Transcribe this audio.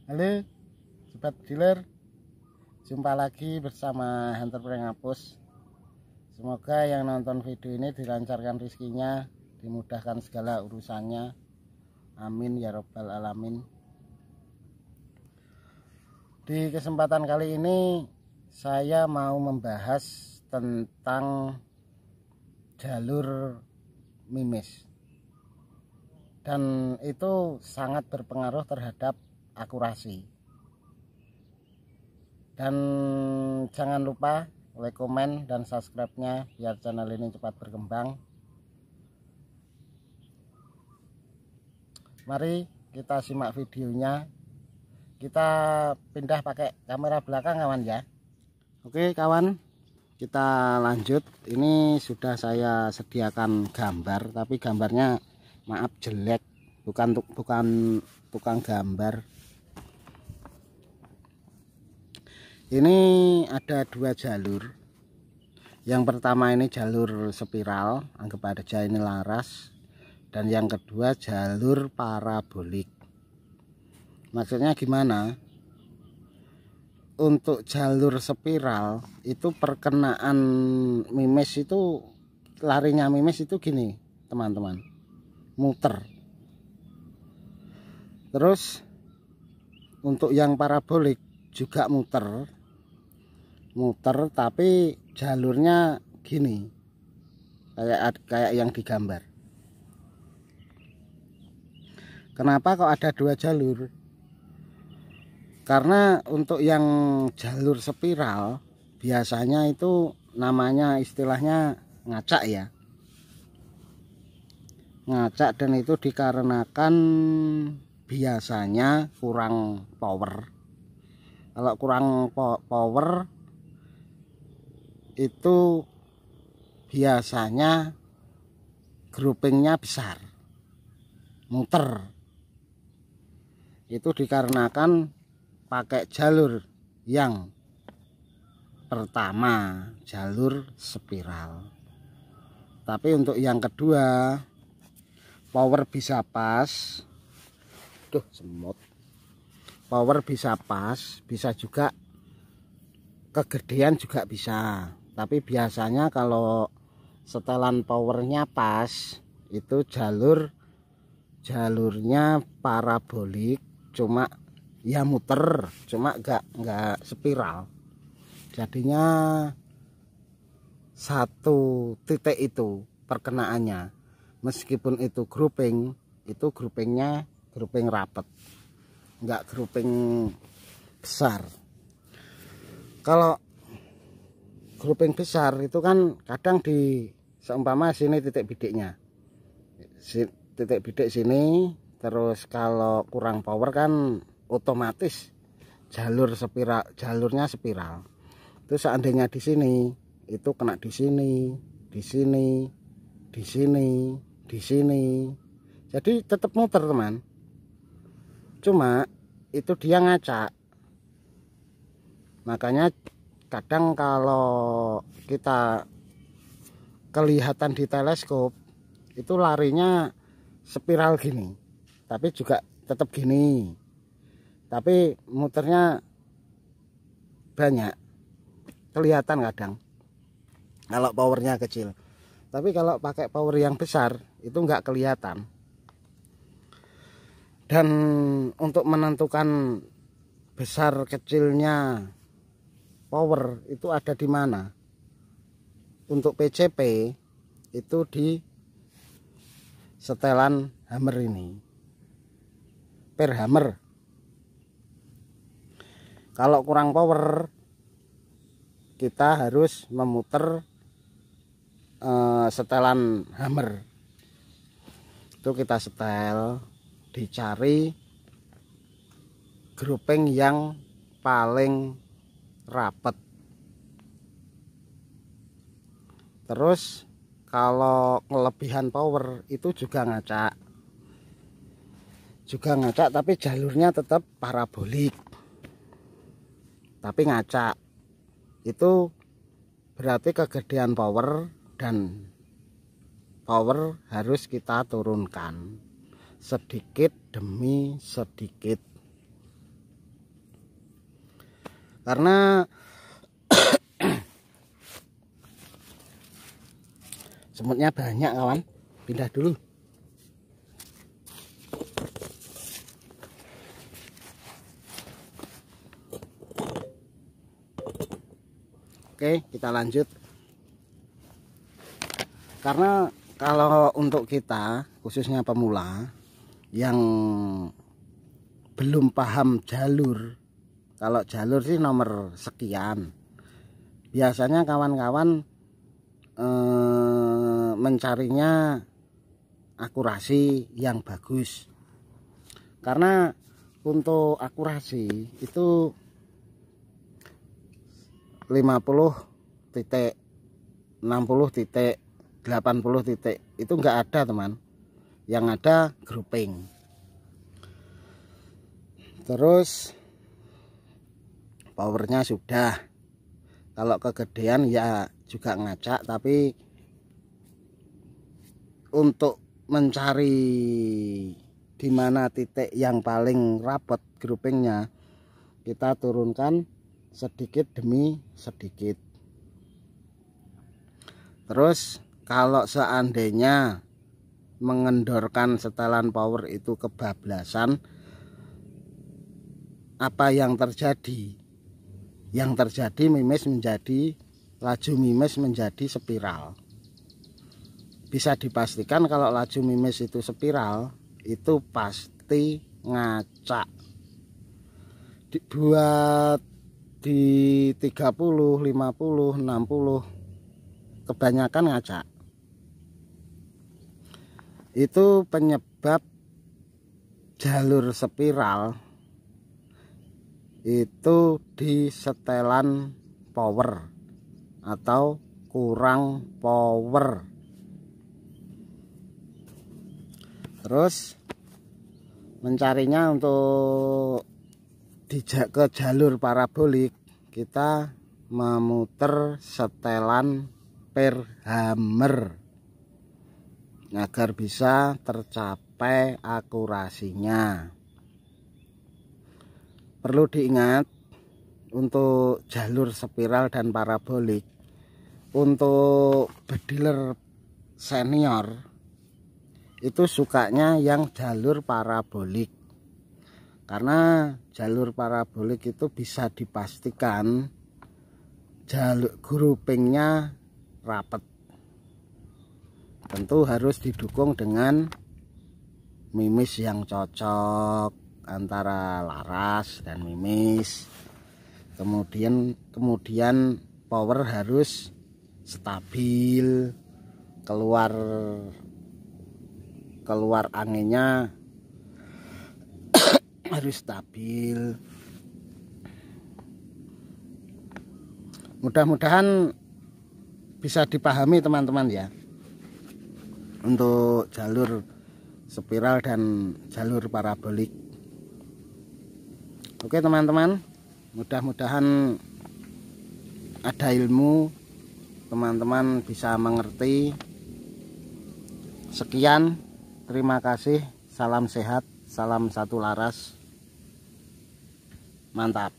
Halo sobat dealer, jumpa lagi bersama Hunter Prank Hapus. Semoga yang nonton video ini dilancarkan rezekinya, dimudahkan segala urusannya, amin ya robbal alamin. Di kesempatan kali ini saya mau membahas tentang jalur mimis, dan itu sangat berpengaruh terhadap akurasi. Dan jangan lupa like, komen, dan subscribe-nya biar channel ini cepat berkembang. Mari kita simak videonya. Kita pindah pakai kamera belakang kawan ya. Oke kawan, kita lanjut. Ini sudah saya sediakan gambar, tapi gambarnya maaf jelek, bukan tukang gambar. Ini ada dua jalur. Yang pertama ini jalur spiral, anggap aja ini laras, dan yang kedua jalur parabolik. Maksudnya gimana? Untuk jalur spiral itu perkenaan mimis itu, larinya mimis itu gini teman-teman, muter. Terus untuk yang parabolik juga muter tapi jalurnya gini, kayak yang digambar. Kenapa kok ada dua jalur? Karena untuk yang jalur spiral biasanya itu namanya, istilahnya ngacak ya, ngacak, dan itu dikarenakan biasanya kurang power. Kalau kurang power itu biasanya groupingnya besar, muter. Itu dikarenakan pakai jalur yang pertama, jalur spiral. Tapi untuk yang kedua, power bisa pas. Duh, semut. Power bisa pas, bisa juga kegedean juga bisa. Tapi biasanya kalau setelan powernya pas, itu jalurnya parabolik, cuma ya muter, cuma nggak spiral. Jadinya satu titik itu perkenaannya. Meskipun itu grouping, itu groupingnya grouping rapet, nggak grouping besar. Kalau grouping besar itu kan kadang di seumpama sini titik bidiknya, titik bidik sini, terus kalau kurang power kan otomatis jalurnya spiral. Itu seandainya di sini itu kena di sini, di sini, di sini, di sini, jadi tetap muter teman. Cuma itu dia ngacak. Makanya kadang kalau kita kelihatan di teleskop itu larinya spiral gini, tapi juga tetap gini, tapi muternya banyak, kelihatan kadang kalau powernya kecil. Tapi kalau pakai power yang besar itu nggak kelihatan. Dan untuk menentukan besar kecilnya power itu ada di mana? Untuk PCP itu di setelan hammer ini, per hammer. Kalau kurang power kita harus memutar setelan hammer. Itu kita setel, dicari grouping yang paling rapet. Terus kalau kelebihan power itu juga ngacak, tapi jalurnya tetap parabolik, tapi ngacak. Itu berarti kegedean power, dan power harus kita turunkan sedikit demi sedikit. karena semutnya banyak kawan. Pindah dulu. Oke, kita lanjut. Karena kalau untuk kita, khususnya pemula yang belum paham jalur, kalau jalur sih nomor sekian, biasanya kawan-kawan mencarinya akurasi yang bagus. Karena untuk akurasi itu 50 titik, 60 titik, 80 titik itu enggak ada teman. Yang ada grouping. Terus powernya sudah. Kalau kegedean ya juga ngacak, tapi untuk mencari di mana titik yang paling rapat groupingnya, kita turunkan sedikit demi sedikit. Terus kalau seandainya mengendorkan setelan power itu kebablasan, apa yang terjadi? Yang terjadi laju mimis menjadi spiral. Bisa dipastikan kalau laju mimis itu spiral, itu pasti ngacak. Buat di 30, 50, 60 kebanyakan ngacak. Itu penyebab jalur spiral itu di setelan power atau kurang power. Terus mencarinya untuk ke jalur parabolik, kita memutar setelan per hammer agar bisa tercapai akurasinya. Perlu diingat untuk jalur spiral dan parabolik, untuk bediler senior itu sukanya yang jalur parabolik, karena jalur parabolik itu bisa dipastikan jalur groupingnya rapat. Tentu harus didukung dengan mimis yang cocok antara laras dan mimis. Kemudian power harus stabil, keluar anginnya harus stabil. Mudah-mudahan bisa dipahami teman-teman ya, untuk jalur spiral dan jalur parabolik. Oke teman-teman, mudah-mudahan ada ilmu, teman-teman bisa mengerti. Sekian, terima kasih, salam sehat, salam satu laras, mantap.